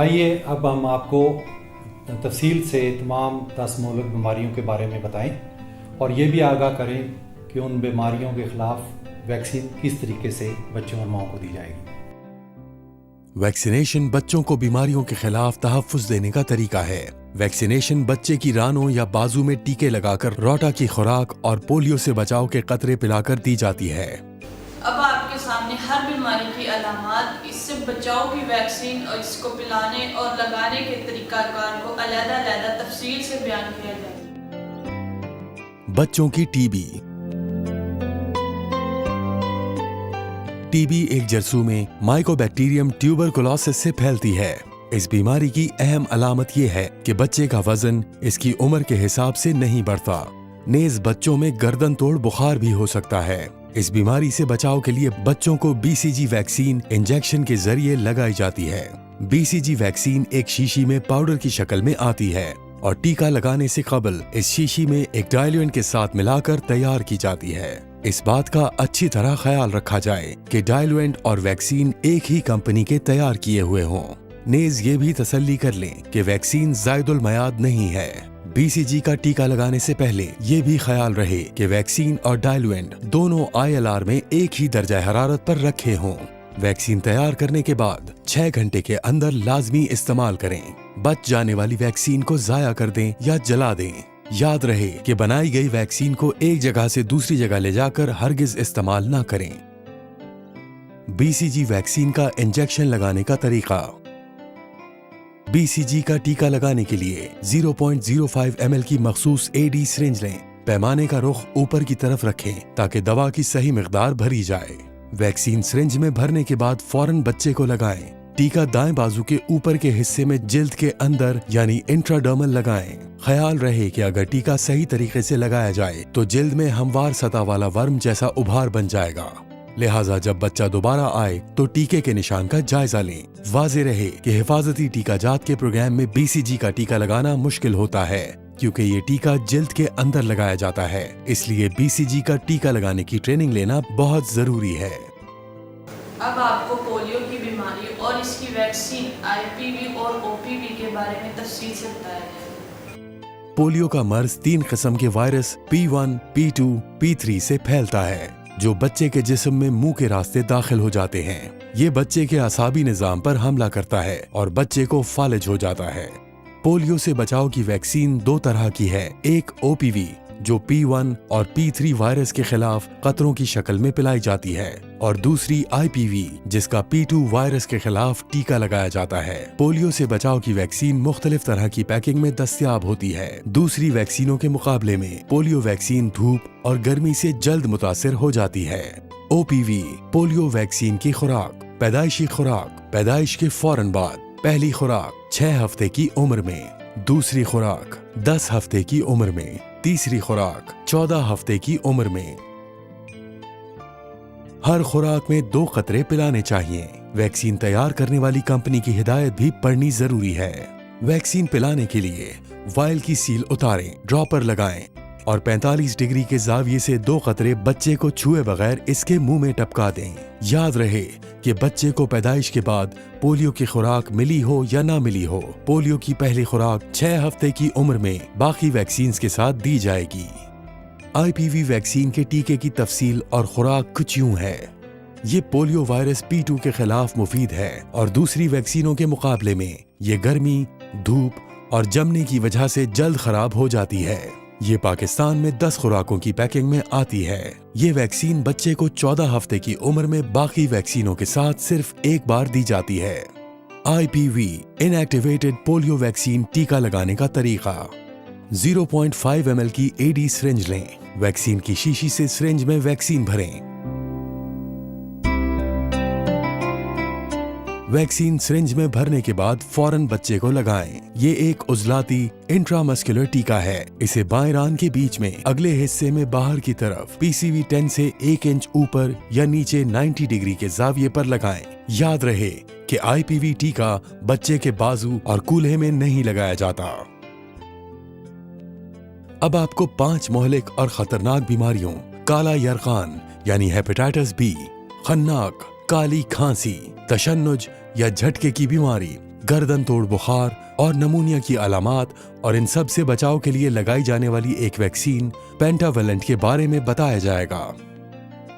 آئیے اب ہم آپ کو تفصیل سے تمام 10 مہلک بیماریوں کے بارے میں بتائیں اور یہ بھی آگاہ کریں کہ ان بیماریوں کے خلاف ویکسین کس طریقے سے بچوں اور ماؤں کو دی جائے گی۔ ویکسینیشن بچوں کو بیماریوں کے خلاف تحفظ دینے کا طریقہ ہے۔ ویکسینیشن بچے کی رانوں یا بازو میں ٹیکے لگا کر روٹا کی خوراک اور پولیو سے بچاؤ کے قطرے پلا کر دی جاتی ہے۔ اب آپ کے سامنے ہر بیماری کی علامات، اس سے بچاؤ کی ویکسین اور اس کو پلانے اور لگانے کے طریقہ کار کو علیحدہ تفصیل سے بیان کیا جائے۔ بچوں کی ٹی بی۔ ٹی بی ایک جرثومے مائکوبیکٹیریم ٹیوبرکلوسس سے پھیلتی ہے۔ اس بیماری کی اہم علامت یہ ہے کہ بچے کا وزن اس کی عمر کے حساب سے نہیں بڑھتا، نیز بچوں میں گردن توڑ بخار بھی ہو سکتا ہے۔ اس بیماری سے بچاؤ کے لیے بچوں کو BCG ویکسین انجیکشن کے ذریعے لگائی جاتی ہے۔ BCG ویکسین ایک شیشی میں پاؤڈر کی شکل میں آتی ہے اور ٹیکہ لگانے سے قبل اس شیشی میں ایک ڈائلوینٹ کے ساتھ ملا کر تیار کی جاتی ہے۔ اس بات کا اچھی طرح خیال رکھا جائے کہ ڈائلوینٹ اور ویکسین ایک ہی کمپنی کے تیار کیے ہوئے ہوں۔ نیز یہ بھی تسلی کر لیں کہ ویکسین زائد المیعاد نہیں ہے۔ BCG کا ٹیکہ لگانے سے پہلے یہ بھی خیال رہے کہ ویکسین اور ڈائلوینٹ دونوں ILR میں ایک ہی درجہ حرارت پر رکھے ہوں۔ ویکسین تیار کرنے کے بعد 6 گھنٹے کے اندر لازمی استعمال کریں۔ بچ جانے والی ویکسین کو ضائع کر دیں یا جلا دیں۔ یاد رہے کہ بنائی گئی ویکسین کو ایک جگہ سے دوسری جگہ لے جا کر ہرگز استعمال نہ کریں۔ BCG ویکسین کا انجیکشن لگانے کا طریقہ۔ BCG کا ٹیکہ لگانے کے لیے 0.05 ml کی مخصوص AD سرنج لیں۔ پیمانے کا رخ اوپر کی طرف رکھیں تاکہ دوا کی صحیح مقدار بھری جائے۔ ویکسین سرنج میں بھرنے کے بعد فوراً بچے کو لگائیں۔ ٹیکہ دائیں بازو کے اوپر کے حصے میں جلد کے اندر یعنی انٹراڈرمل لگائیں۔ خیال رہے کہ اگر ٹیکہ صحیح طریقے سے لگایا جائے تو جلد میں ہموار سطح والا ورم جیسا ابھار بن جائے گا، لہٰذا جب بچہ دوبارہ آئے تو ٹیکے کے نشان کا جائزہ لیں۔ واضح رہے کہ حفاظتی ٹیکہ جات کے پروگرام میں BCG کا ٹیکہ لگانا مشکل ہوتا ہے کیونکہ یہ ٹیکہ جلد کے اندر لگایا جاتا ہے، اس لیے BCG کا ٹیکہ لگانے کی ٹریننگ لینا بہت ضروری ہے۔ اب آپ کو پولیو کی بیماری اور اس کی ویکسین IPV اور OPV کے بارے میں تفصیل سے بتایا جائے۔ پولیو کا مرض 3 قسم کے وائرس P1، P2، P3 سے پھیلتا ہے جو بچے کے جسم میں منہ کے راستے داخل ہو جاتے ہیں۔ یہ بچے کے اعصابی نظام پر حملہ کرتا ہے اور بچے کو فالج ہو جاتا ہے۔ پولیو سے بچاؤ کی ویکسین 2 طرح کی ہے، ایک OPV جو P1 اور P3 وائرس کے خلاف قطروں کی شکل میں پلائی جاتی ہے اور دوسری IPV جس کا P2 وائرس کے خلاف ٹیکہ لگایا جاتا ہے۔ پولیو سے بچاؤ کی ویکسین مختلف طرح کی پیکنگ میں دستیاب ہوتی ہے۔ دوسری ویکسینوں کے مقابلے میں پولیو ویکسین دھوپ اور گرمی سے جلد متاثر ہو جاتی ہے۔ OPV پولیو ویکسین کی خوراک۔ پیدائشی خوراک، پیدائش کے فوراً بعد۔ پہلی خوراک 6 ہفتے کی عمر میں، دوسری خوراک 10 ہفتے کی عمر میں، تیسری خوراک 14 ہفتے کی عمر میں۔ ہر خوراک میں 2 قطرے پلانے چاہیے۔ ویکسین تیار کرنے والی کمپنی کی ہدایت بھی پڑھنی ضروری ہے۔ ویکسین پلانے کے لیے وائل کی سیل اتاریں، ڈراپر لگائیں اور 45 ڈگری کے زاویے سے 2 قطرے بچے کو چھوئے بغیر اس کے منہ میں ٹپکا دیں۔ یاد رہے کہ بچے کو پیدائش کے بعد پولیو کی خوراک ملی ہو یا نہ ملی ہو، پولیو کی پہلی خوراک 6 ہفتے کی عمر میں باقی ویکسینز کے ساتھ دی جائے گی۔ IPV ویکسین کے ٹیکے کی تفصیل اور خوراک کچھ یوں ہے۔ یہ پولیو وائرس P2 کے خلاف مفید ہے اور دوسری ویکسینوں کے مقابلے میں یہ گرمی، دھوپ اور جمنے کی وجہ سے جلد خراب ہو جاتی ہے۔ یہ پاکستان میں 10 خوراکوں کی پیکنگ میں آتی ہے۔ یہ ویکسین بچے کو 14 ہفتے کی عمر میں باقی ویکسینوں کے ساتھ صرف ایک بار دی جاتی ہے۔ IPV ان ایکٹیویٹڈ پولیو ویکسین ٹیکہ لگانے کا طریقہ۔ 0.5 ml کی AD سرنج لیں، ویکسین کی شیشی سے سرنج میں ویکسین بھریں۔ ویکسین سرنج میں بھرنے کے بعد فوراً بچے کو لگائیں۔ یہ ایک عضلاتی انٹرامسکولر ٹیکہ ہے۔ اسے بائیں ران کے بیچ میں اگلے حصے میں باہر کی طرف PCV 10 سے 1 انچ اوپر یا نیچے 90 ڈگری کے زاویے پر لگائیں۔ یاد رہے کہ IPV ٹیکہ بچے کے بازو اور کولہے میں نہیں لگایا جاتا۔ اب آپ کو 5 مہلک اور خطرناک بیماریوں کالا یرقان یعنی ہیپیٹائٹس B، خناق، کالی کھانسی، تشنج یا جھٹکے کی بیماری، गर्दन तोड़ बुखार और नमूनिया की अलामात और इन सब से बचाव के लिए लगाई जाने वाली एक वैक्सीन पेंटावेलेंट के बारे में बताया जाएगा।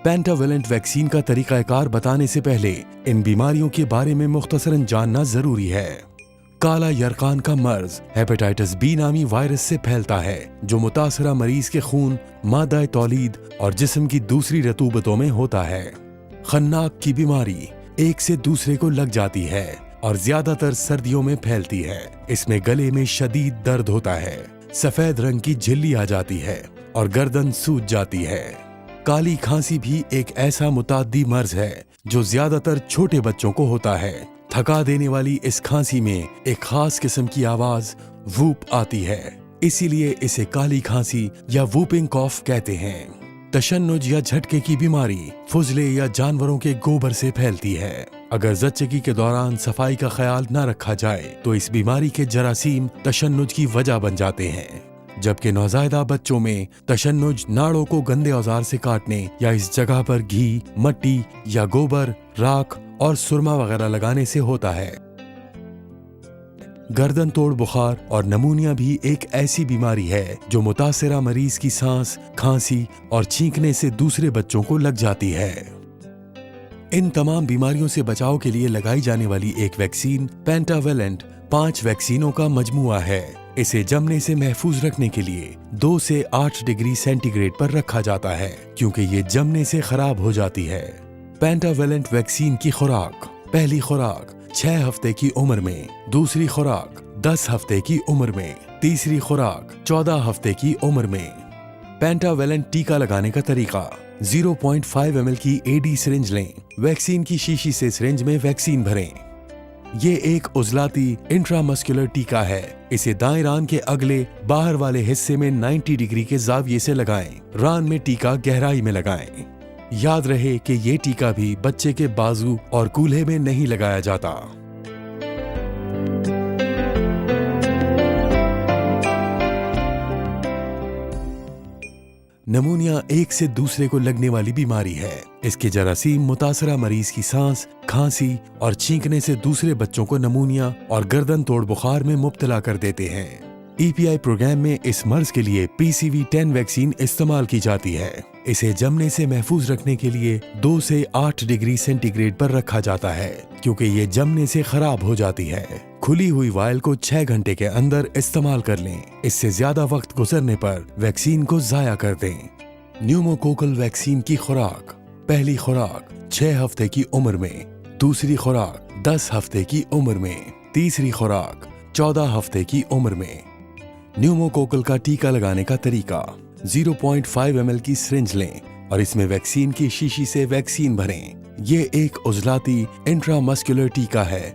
पेंटावेलेंट वैक्सीन का तरीकाकार बताने से पहले इन बीमारियों के बारे में मुख्तसरन जानना जरूरी है। काला यरकान का मर्ज हेपेटाइटिस बी नामी वायरस से फैलता है, जो मुतासरा मरीज के खून, मादा तौलीद और जिस्म की दूसरी रतूबतों में होता है। खन्नाक की बीमारी एक से दूसरे को लग जाती है और ज्यादातर सर्दियों में फैलती है। इसमें गले में शदीद दर्द होता है, सफेद रंग की झिल्ली आ जाती है और गर्दन सूज जाती है। काली खांसी भी एक ऐसा मुताद्दी मर्ज है जो ज्यादातर छोटे बच्चों को होता है। थका देने वाली इस खांसी में एक खास किस्म की आवाज वूप आती है, इसीलिए इसे काली खांसी या वूपिंग कॉफ कहते हैं। तशन्नुज या झटके की बीमारी फुजले या जानवरों के गोबर से फैलती है। अगर ज़च्चगी के दौरान सफाई का ख्याल न रखा जाए तो इस बीमारी के जरासीम तशन्नुज की वजह बन जाते हैं, जबकि नौज़ायदा बच्चों में तशन्नुज नाड़ों को गंदे औजार से काटने या इस जगह पर घी, मट्टी या गोबर, राख और सुरमा वगैरह लगाने से होता है। गर्दन तोड़ बुखार और नमूनिया भी एक ऐसी बीमारी है जो मुतासरा मरीज की सांस, खांसी और छींकने से दूसरे बच्चों को लग जाती है। इन तमाम बीमारियों से बचाव के लिए लगाई जाने वाली एक वैक्सीन पेंटावेलेंट 5 वैक्सीनों का मजमुआ है। इसे जमने से महफूज रखने के लिए 2 से 8 डिग्री सेंटीग्रेड पर रखा जाता है, क्योंकि ये जमने से खराब हो जाती है। पेंटावेलेंट वैक्सीन की खुराक: पहली खुराक 6 हफ्ते की उम्र में, दूसरी खुराक 10 हफ्ते की उम्र में, तीसरी खुराक 14 हफ्ते की उम्र में। पेंटावेलेंट टीका लगाने का तरीका: 0.5 ml की एडी सिरिंज लें, वैक्सीन की शीशी से सिरिंज में वैक्सीन भरें। ये एक उजलाती इंट्रामस्कुलर टीका है। इसे दाएं रान के अगले बाहर वाले हिस्से में 90 डिग्री के जाविये से लगाएं। रान में टीका गहराई में लगाएं। याद रहे कि ये टीका भी बच्चे के बाजू और कूल्हे में नहीं लगाया जाता। नमूनिया एक से दूसरे को लगने वाली बीमारी है। इसके जरासीम मुतासरा मरीज की सांस, खांसी और छींकने से दूसरे बच्चों को नमूनिया और गर्दन तोड़ बुखार में मुब्तला कर देते हैं। EPI प्रोग्राम में इस मर्ज के लिए PCV10 वैक्सीन इस्तेमाल की जाती है। इसे जमने से महफूज रखने के लिए 2 से 8 डिग्री सेंटीग्रेड पर रखा जाता है, क्योंकि ये जमने से खराब हो जाती है। खुली हुई वायल को 6 घंटे के अंदर इस्तेमाल कर लें। इससे ज्यादा वक्त गुजरने पर वैक्सीन को जाया कर दें। न्यूमोकोकल वैक्सीन की खुराक: पहली खुराक 6 हफ्ते की उम्र में, दूसरी खुराक 10 हफ्ते की उम्र में, तीसरी खुराक 14 हफ्ते की उम्र में। न्यूमोकोकल का टीका लगाने का तरीका: 0.5 ml की सिरिंज लें और इसमें वैक्सीन की शीशी से वैक्सीन भरें। ये एक उजलाती इंट्रामस्कुलर टीका है।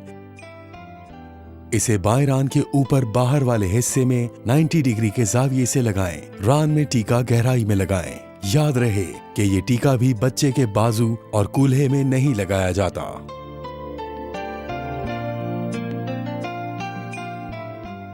इसे बाएं रान के ऊपर बाहर वाले हिस्से में 90 डिग्री के जाविये से लगाएं। रान में टीका गहराई में लगाएं। याद रहे कि ये टीका भी बच्चे के बाजू और कूल्हे में नहीं लगाया जाता।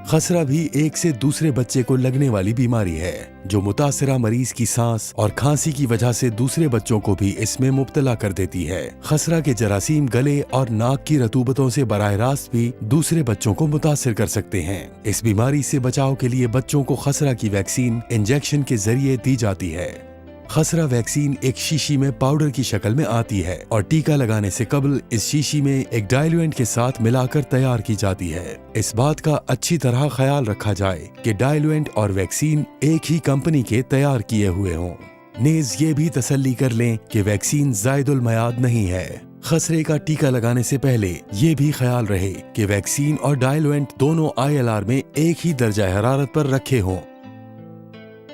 खसरा भी एक से दूसरे बच्चे को लगने वाली बीमारी है, जो मुतासरा मरीज की सांस और खांसी की वजह से दूसरे बच्चों को भी इसमें मुब्तला कर देती है। खसरा के जरासीम गले और नाक की रतूबतों से बराह रास्त भी दूसरे बच्चों को मुतासिर कर सकते हैं। इस बीमारी से बचाव के लिए बच्चों को खसरा की वैक्सीन इंजेक्शन के जरिए दी जाती है। खसरा वैक्सीन एक शीशी में पाउडर की शक्ल में आती है और टीका लगाने से कबल इस शीशी में एक डाइल्यूएंट के साथ मिलाकर तैयार की जाती है। इस बात का अच्छी तरह ख्याल रखा जाए कि डाइल्यूएंट और वैक्सीन एक ही कंपनी के तैयार किए हुए हों। नेज ये भी तसल्ली कर लें कि वैक्सीन जायदुल मयाद नहीं है। खसरे का टीका लगाने से पहले ये भी ख्याल रहे कि वैक्सीन और डाइल्यूएंट दोनों ILR में एक ही दर्जा हरारत पर रखे हों।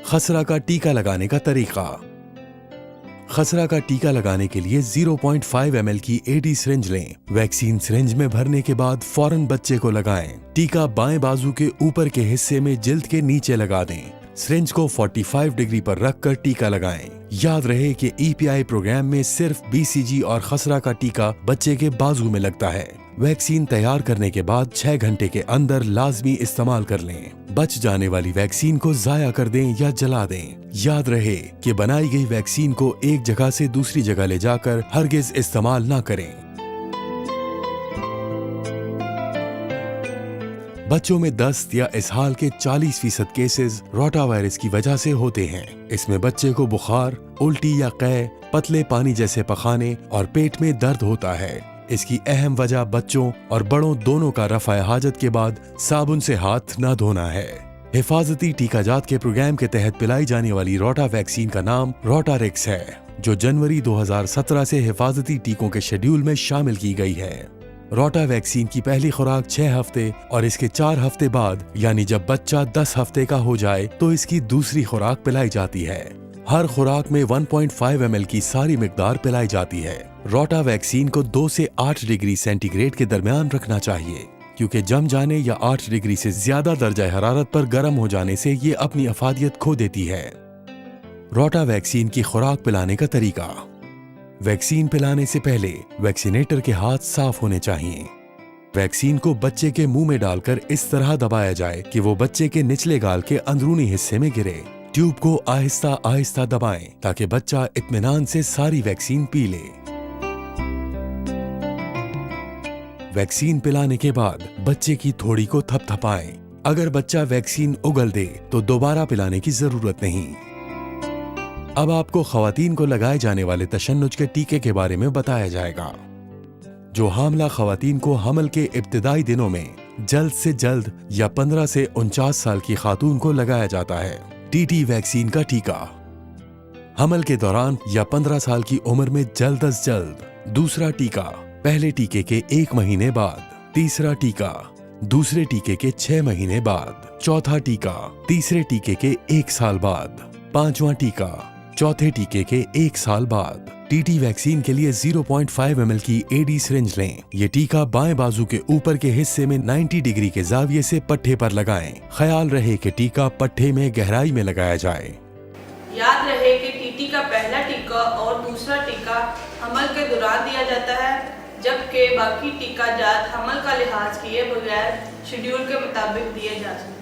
खसरा का टीका लगाने का तरीका: खसरा का टीका लगाने के लिए 0.5 ml की एडी सिरिंज लें। वैक्सीन सिरिंज में भरने के बाद फौरन बच्चे को लगाएं। टीका बाएं बाजू के ऊपर के हिस्से में जिल्द के नीचे लगा दें। सिरिंज को 45 डिग्री पर रखकर टीका लगाएं। याद रहे कि EPI प्रोग्राम में सिर्फ BCG और खसरा का टीका बच्चे के बाजू में लगता है। वैक्सीन तैयार करने के बाद 6 घंटे के अंदर लाजमी इस्तेमाल कर लें। बच जाने वाली वैक्सीन को जाया कर दें या जला दें। याद रहे कि बनाई गई वैक्सीन को एक जगह से दूसरी जगह ले जाकर हरगिज इस्तेमाल ना करें। बच्चों में दस्त या इसहाल के 40% केसेस रोटा वायरस की वजह से होते हैं। इसमें बच्चे को बुखार, उल्टी या कै, पतले पानी जैसे पखाने और पेट में दर्द होता है। इसकी अहम वजह बच्चों और बड़ों दोनों का रफ़ा हाजत के बाद साबुन से हाथ न धोना है। हिफाजती टीकाजात के प्रोग्राम के तहत पिलाई जाने वाली रोटा वैक्सीन का नाम रोटारिक्स है, जो जनवरी 2017 से हिफाजती टीकों के शेड्यूल में शामिल की गई है। रोटा वैक्सीन की पहली खुराक 6 हफ्ते और इसके 4 हफ्ते बाद यानी जब बच्चा 10 हफ्ते का हो जाए तो इसकी दूसरी खुराक पिलाई जाती है। हर खुराक में 1.5 ml की सारी मिकदार पिलाई जाती है। रोटा वैक्सीन को 2 से 8 डिग्री सेंटीग्रेड के दरमियान रखना चाहिए, क्योंकि जम जाने या 8 डिग्री से ज्यादा दर्जा हरारत पर गर्म हो जाने से ये अपनी अफादियत खो देती है। रोटा वैक्सीन की खुराक पिलाने का तरीका। वैक्सीन पिलाने से पहले वैक्सीनेटर के हाथ साफ होने चाहिए। वैक्सीन को बच्चे के मुंह में डालकर इस तरह दबाया जाए कि वो बच्चे के निचले गाल के अंदरूनी हिस्से में गिरे। ट्यूब को आहिस्ता आहिस्ता दबाएं ताकि बच्चा इत्मीनान से सारी वैक्सीन पी ले। वैक्सीन पिलाने के बाद बच्चे की थोड़ी को थपथपाएं। अगर बच्चा वैक्सीन उगल दे तो दोबारा पिलाने की जरूरत नहीं। अब आपको खवातीन को लगाए जाने वाले तशन्नुज के टीके के बारे में बताया जाएगा, जो हामला खवातीन को हमल के इब्तिदाई दिनों में जल्द से जल्द या 15 से 49 साल की खातून को लगाया जाता है। टीटी वैक्सीन का टीका हमल के दौरान या 15 साल की उम्र में जल्द अज जल्द। दूसरा टीका पहले टीके के 1 महीने बाद। तीसरा टीका दूसरे टीके के 6 महीने बाद। चौथा टीका तीसरे टीके के 1 साल बाद। 5वां टीका चौथे टीके के 1 साल बाद। टीटी वैक्सीन के लिए 0.5 ml की एडी सिरिंज लें। ये टीका बाएं बाजू के ऊपर के हिस्से में 90 डिग्री के जाविये से पट्टे पर लगाएं। ख्याल रहे कि टीका पट्टे में गहराई में लगाया जाए। याद रहे कि टीटी का पहला टीका और दूसरा टीका हमल के दौरान दिया जाता है, जबकि बाकी टीका जात हमल का लिहाज किए बगैर शेड्यूल के मुताबिक दिए जा सकते हैं।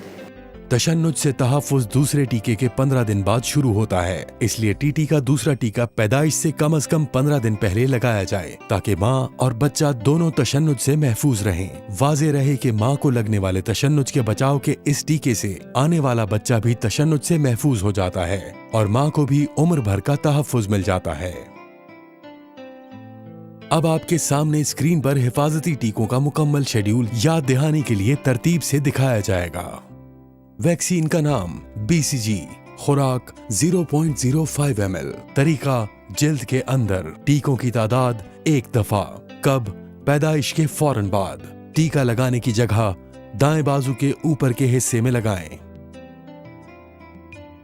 तशन्नुज से तहफ़्फ़ुज़ दूसरे टीके के 15 दिन बाद शुरू होता है, इसलिए टीटी का दूसरा टीका पैदाइश से कम 15 दिन पहले लगाया जाए ताकि माँ और बच्चा दोनों तशन्नुज से महफूज रहें। वाज़े रहे कि माँ को लगने वाले तशन्नुज के बचाव के इस टीके से आने वाला बच्चा भी तशन्नुज से महफूज हो जाता है और माँ को भी उम्र भर का तहफ़्फ़ुज़ मिल जाता है। अब आपके सामने स्क्रीन पर हिफाजती टीकों का मुकम्मल शेड्यूल याद दहानी के लिए तरतीब से दिखाया जाएगा। वैक्सीन का नाम BCG, खुराक 0.05 ml, तरीका जिल्द के अंदर, टीकों की तादाद 1 दफा, कब पैदाइश के फौरन बाद, टीका लगाने की जगह दाएं बाजू के ऊपर के हिस्से में लगाएं।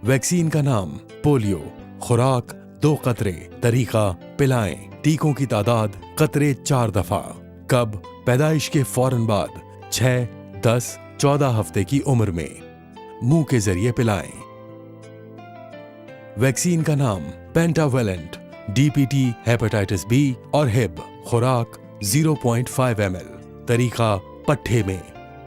वैक्सीन का नाम पोलियो, खुराक 2 कतरे, तरीका पिलाएं, टीकों की तादाद कतरे 4 दफा, कब पैदाइश के फौरन बाद 6, 10, 14 हफ्ते की उम्र में, मुंह के जरिए पिलाएं। वैक्सीन का नाम पेंटावेलेंट, DPT, हेपेटाइटिस B और हिब, खुराक 0.5 ml, तरीका पट्टे में,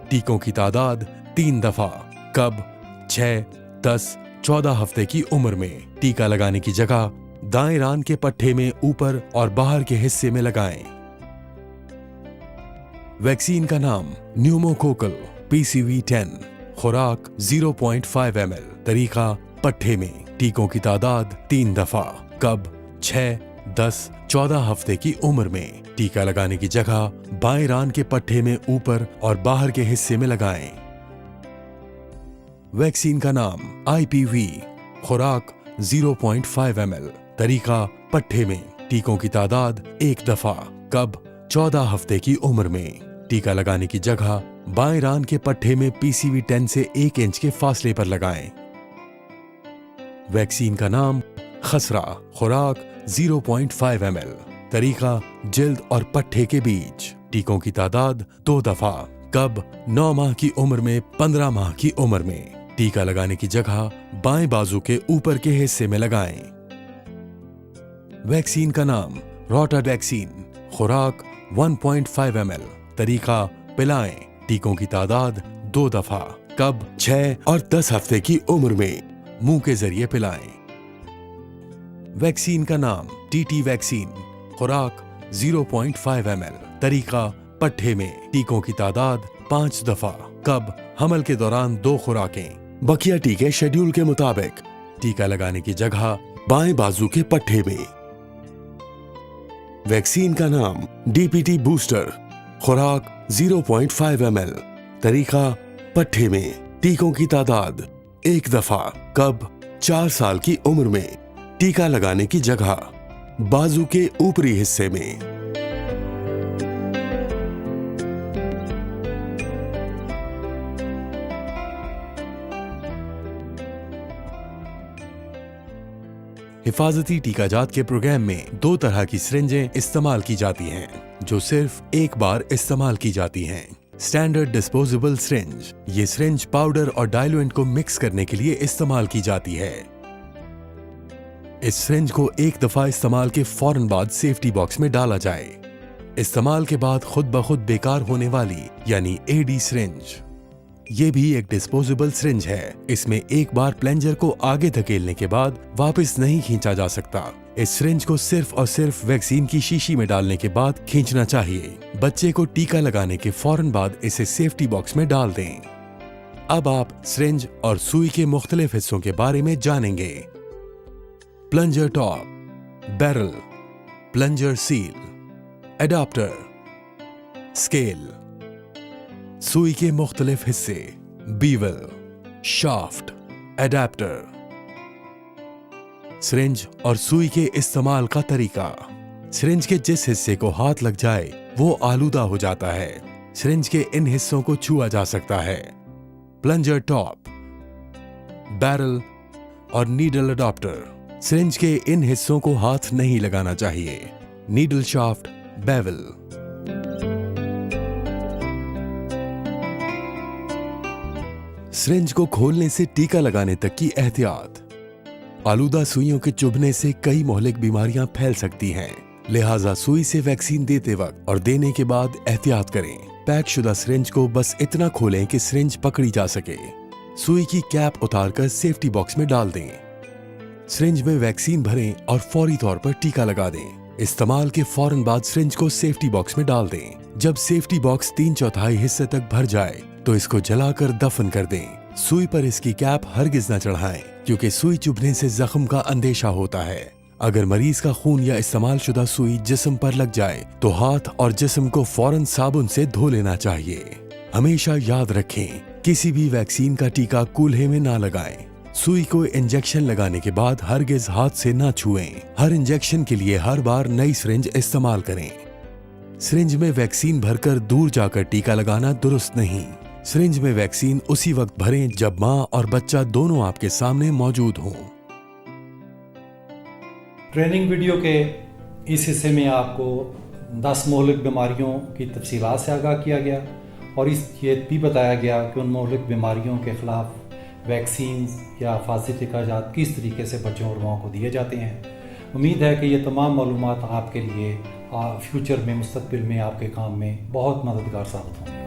टीकों की तादाद 3 दफा, कब 6, 10, 14 हफ्ते की उम्र में, टीका लगाने की जगह दाएं रान के पट्टे में ऊपर और बाहर के हिस्से में लगाएं। वैक्सीन का नाम न्यूमोकोकल PCV10, खुराक 0.5 ml, तरीका पट्टे में, टीकों की तादाद 3 दफा, कब 6, 10, 14 हफ्ते की उम्र में, टीका लगाने की जगह बाएं रान के पट्टे में ऊपर और बाहर के हिस्से में लगाएं। वैक्सीन का नाम IPV, खुराक 0.5 ml, तरीका पट्टे में, टीकों की तादाद 1 दफा, कब 14 हफ्ते की उम्र में, टीका लगाने की जगह बाएं रान के पट्टे में PCV10 से 1 इंच के फासले पर लगाएं। वैक्सीन का नाम खसरा, खुराक 0.5 ml, तरीका जिल्द और पट्टे के बीच, टीकों की तादाद 2 दफा, कब 9 माह की उम्र में 15 माह की उम्र में, टीका लगाने की जगह बाएं बाजू के ऊपर के हिस्से में लगाएं। वैक्सीन का नाम रोटा वैक्सीन, खुराक 1.5 ml, तरीका पिलाएं, टीकों की तादाद 2 दफा, कब 6 और 10 हफ्ते की उम्र में, मुंह के जरिए पिलाएं। वैक्सीन का नाम TT वैक्सीन, खुराक 0.5 ml, तरीका पट्टे में, टीकों की तादाद 5 दफा, कब हमल के दौरान 2 खुराकें। बकिया टीके शेड्यूल के मुताबिक। टीका लगाने की जगह बाएं बाजू के पट्टे में। वैक्सीन का नाम डीपीटी बूस्टर। खुराक 0.5 ml। तरीका पट्टे में। टीकों की तादाद 1 दफा। कब 4 साल की उम्र में। टीका लगाने की जगह बाजू के ऊपरी हिस्से में। हिफाजती टीकाजात के प्रोग्राम में 2 तरह की सिरिंजें इस्तेमाल की जाती हैं, जो सिर्फ एक बार इस्तेमाल की जाती हैं। Standard disposable syringe. ये सिरिंज पाउडर और डाइल्यूएंट को मिक्स करने के लिए इस्तेमाल की जाती है। इस सिरिंज को एक दफा इस्तेमाल के फौरन बाद सेफ्टी बॉक्स में डाला जाए। इस्तेमाल के बाद खुद ब खुद बेकार होने वाली यानी एडी सिरिंज। ये भी एक डिस्पोजेबल सिरिंज है। इसमें एक बार प्लंजर को आगे धकेलने के बाद वापस नहीं खींचा जा सकता। इस सिरिंज को सिर्फ और सिर्फ वैक्सीन की शीशी में डालने के बाद खींचना चाहिए। बच्चे को टीका लगाने के फौरन बाद इसे सेफ्टी बॉक्स में डाल दें। अब आप सिरिंज और सुई के मुख्तलिफ हिस्सों के बारे में जानेंगे। Plunger top, barrel, plunger seal, adapter, scale, सुई के मुख्तलिफ हिस्से, बीवल, शाफ्ट, एडाप्टर। सिरिंज और सुई के इस्तेमाल का तरीका। सिरिंज के जिस हिस्से को हाथ लग जाए वो आलूदा हो जाता है। सिरिंज के इन हिस्सों को छुआ जा सकता है। प्लंजर टॉप, बैरल और नीडल एडाप्टर। सिरिंज के इन हिस्सों को हाथ नहीं लगाना चाहिए। Needle shaft, bevel. सिरिंज को खोलने से टीका लगाने तक की एहतियात। आलूदा सुइयों के चुभने से कई मोहलिक बीमारियां फैल सकती हैं, लिहाजा सुई से वैक्सीन देते वक्त और देने के बाद एहतियात करें। पैक शुदा सिरिंज को बस इतना खोलें कि सिरिंज पकड़ी जा सके। सुई की कैप उतारकर सेफ्टी बॉक्स में डाल दें। सिरिंज में वैक्सीन भरें और फौरी तौर पर टीका लगा दें। इस्तेमाल के फौरन बाद सिरिंज को सेफ्टी बॉक्स में डाल दें। जब सेफ्टी बॉक्स 3/4 हिस्से तक भर जाए तो इसको जलाकर दफन कर दें। सुई पर इसकी कैप हरगिज न चढ़ाएं, क्योंकि सुई चुभने से जख्म का अंदेशा होता है। अगर मरीज का खून या इस्तेमाल शुदा सुई जिस्म पर लग जाए तो हाथ और जिस्म को फौरन साबुन से धो लेना चाहिए। हमेशा याद रखें, किसी भी वैक्सीन का टीका कूल्हे में ना लगाएं। सुई को इंजेक्शन लगाने के बाद हरगिज हाथ से ना छुएं। हर इंजेक्शन के लिए हर बार नई सिरिंज इस्तेमाल करें। सिरिंज में वैक्सीन भरकर दूर जाकर टीका लगाना दुरुस्त नहीं। सिरिंज में वैक्सीन उसी वक्त भरें जब मां और बच्चा दोनों आपके सामने मौजूद हों। ट्रेनिंग वीडियो के इस हिस्से में आपको 10 मोहलिक बीमारियों की तफसीलात से आगाह किया गया और ये भी बताया गया कि उन मोहलिक बीमारियों के खिलाफ वैक्सीन या हिफाजती टीकाजात किस तरीके से बच्चों और माओं को दिए जाते हैं। उम्मीद है कि ये तमाम मालूमात आपके लिए फ्यूचर में, मुस्तकबिल में आपके काम में बहुत मददगार साबित होंगे।